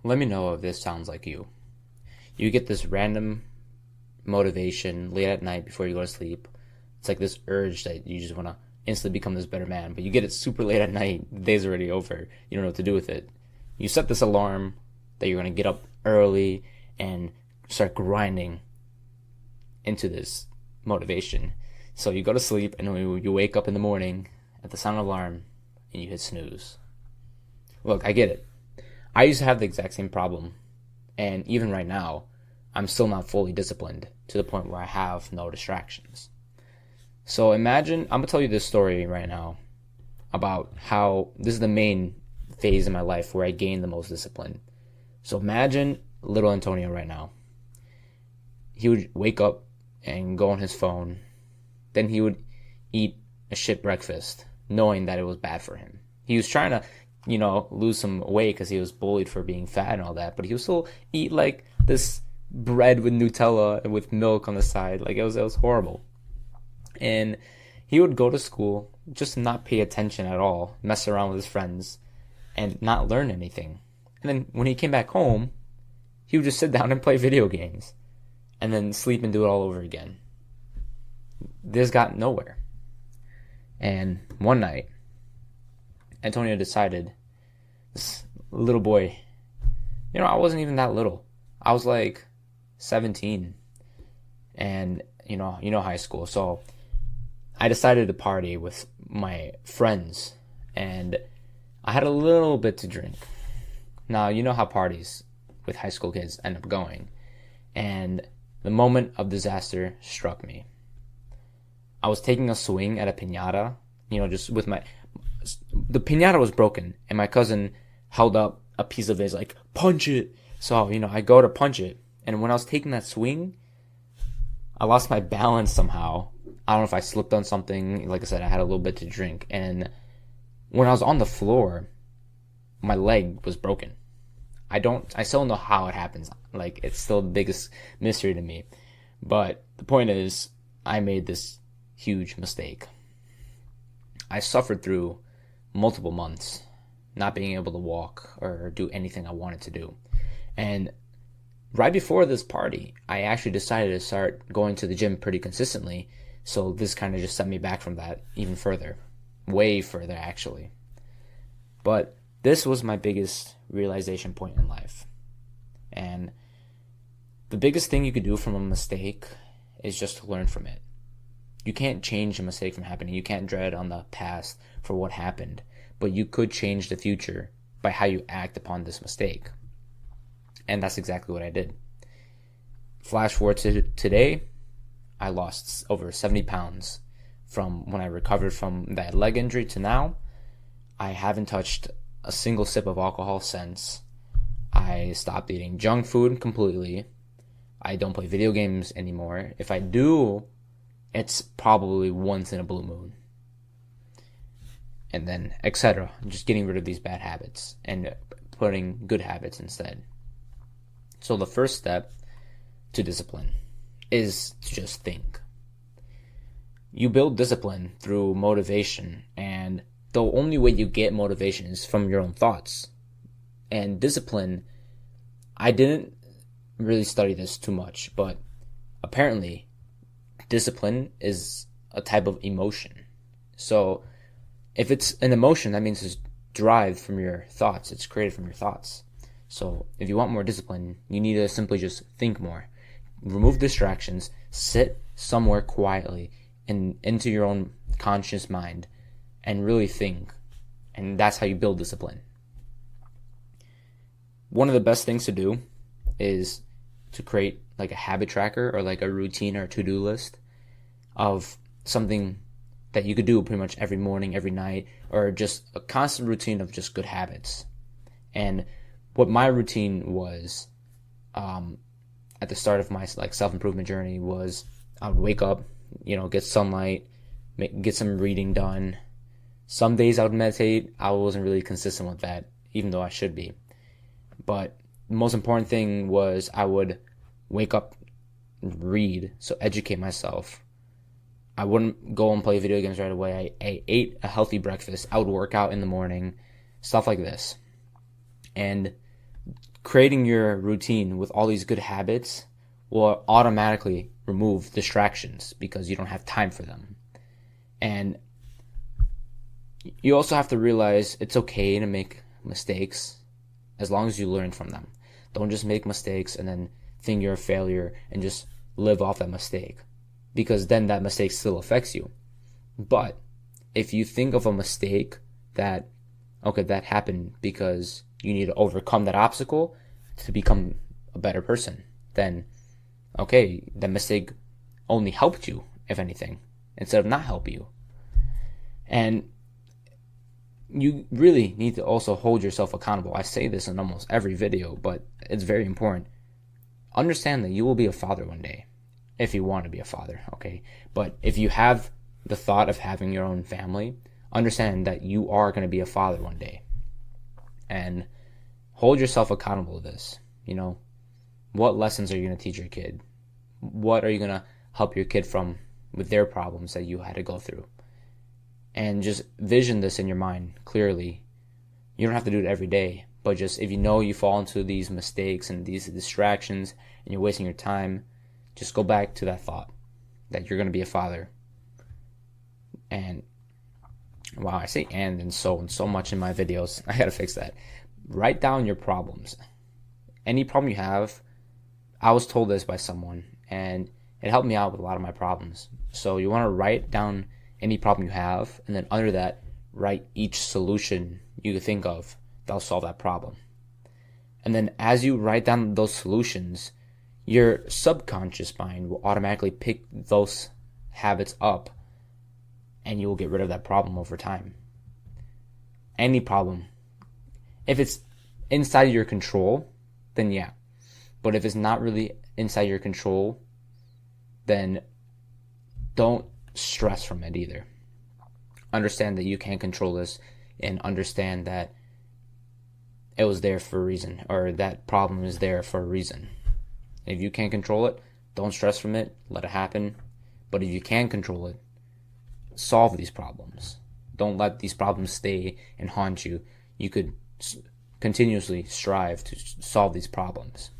Let me know if this sounds like you. You get this random motivation late at night before you go to sleep. It's like this urge that you just want to instantly become this better man, but you get it super late at night. The day's already over. You don't know what to do with it. You set this alarm that you're going to get up early and start grinding into this motivation. So you go to sleep, and when you wake up in the morning at the sound of alarm, and you hit snooze. Look, I get it. I used to have the exact same problem, and even right now, I'm still not fully disciplined to the point where I have no distractions. So imagine, I'm going to tell you this story right now about how this is the main phase in my life where I gained the most discipline. So imagine little Antonio right now. He would wake up and go on his phone. Then he would eat a shit breakfast, knowing that it was bad for him. He was trying to, lose some weight because he was bullied for being fat and all that, but he would still eat like this bread with Nutella and with milk on the side. Like it was horrible. And he would go to school, just not pay attention at all, mess around with his friends, and not learn anything. And then when he came back home, he would just sit down and play video games, and then sleep and do it all over again. This got nowhere. And one night, Antonio decided, this little boy, I wasn't even that little. I was like 17, and high school. So I decided to party with my friends, and I had a little bit to drink. Now, you know how parties with high school kids end up going. And the moment of disaster struck me. I was taking a swing at a piñata, just with the piñata was broken, and my cousin held up a piece of it, he's like, punch it. So, I go to punch it, and when I was taking that swing, I lost my balance somehow. I don't know if I slipped on something. Like I said, I had a little bit to drink, and when I was on the floor, my leg was broken. I still don't know how it happens. Like, it's still the biggest mystery to me. But the point is, I made this huge mistake. I suffered through multiple months not being able to walk or do anything I wanted to do. And right before this party, I actually decided to start going to the gym pretty consistently. So this kind of just set me back from that even further. Way further, actually. But this was my biggest realization point in life. And the biggest thing you could do from a mistake is just to learn from it. You can't change a mistake from happening. You can't dread on the past for what happened. But you could change the future by how you act upon this mistake. And that's exactly what I did. Flash forward to today, I lost over 70 pounds from when I recovered from that leg injury to now. I haven't touched a single sip of alcohol since. I stopped eating junk food completely. I don't play video games anymore. If I do, it's probably once in a blue moon. And then, etc. Just getting rid of these bad habits and putting good habits instead. So the first step to discipline is to just think. You build discipline through motivation, and the only way you get motivation is from your own thoughts. And discipline, I didn't really study this too much, but apparently discipline is a type of emotion. So if it's an emotion, that means it's derived from your thoughts. It's created from your thoughts. So if you want more discipline, you need to simply just think more. Remove distractions, sit somewhere quietly and into your own conscious mind and really think. And that's how you build discipline. One of the best things to do is to create like a habit tracker or like a routine or a to-do list of something that you could do pretty much every morning, every night, or just a constant routine of just good habits. And what my routine was at the start of my self-improvement journey was I would wake up, get sunlight, get some reading done. Some days I would meditate. I wasn't really consistent with that, even though I should be. But the most important thing was I would wake up and read, so educate myself. I wouldn't go and play video games right away. I ate a healthy breakfast. I would work out in the morning, stuff like this. And creating your routine with all these good habits will automatically remove distractions because you don't have time for them. And you also have to realize it's okay to make mistakes as long as you learn from them. Don't just make mistakes and then think you're a failure and just live off that mistake, because then that mistake still affects you. But if you think of a mistake that, okay, that happened because you need to overcome that obstacle to become a better person, then okay, that mistake only helped you, if anything, instead of not help you. And you really need to also hold yourself accountable. I say this in almost every video, but it's very important. Understand that you will be a father one day, if you want to be a father, okay? But if you have the thought of having your own family, understand that you are going to be a father one day. And hold yourself accountable to this. You know, what lessons are you going to teach your kid? What are you going to help your kid from with their problems that you had to go through? And just vision this in your mind clearly. You don't have to do it every day, but just if you know you fall into these mistakes and these distractions and you're wasting your time, just go back to that thought that you're going to be a father. And wow, I say and so much in my videos. I got to fix that. Write down your problems. Any problem you have, I was told this by someone and it helped me out with a lot of my problems. So you want to write down any problem you have, and then under that, write each solution you could think of that'll solve that problem. And then as you write down those solutions, your subconscious mind will automatically pick those habits up, and you will get rid of that problem over time. Any problem. If it's inside your control, then yeah. But if it's not really inside your control, then don't stress from it either. Understand that you can't control this, and understand that it was there for a reason, or that problem is there for a reason. If you can't control it, don't stress from it, let it happen. But if you can control it, solve these problems. Don't let these problems stay and haunt you. You could continuously strive to solve these problems.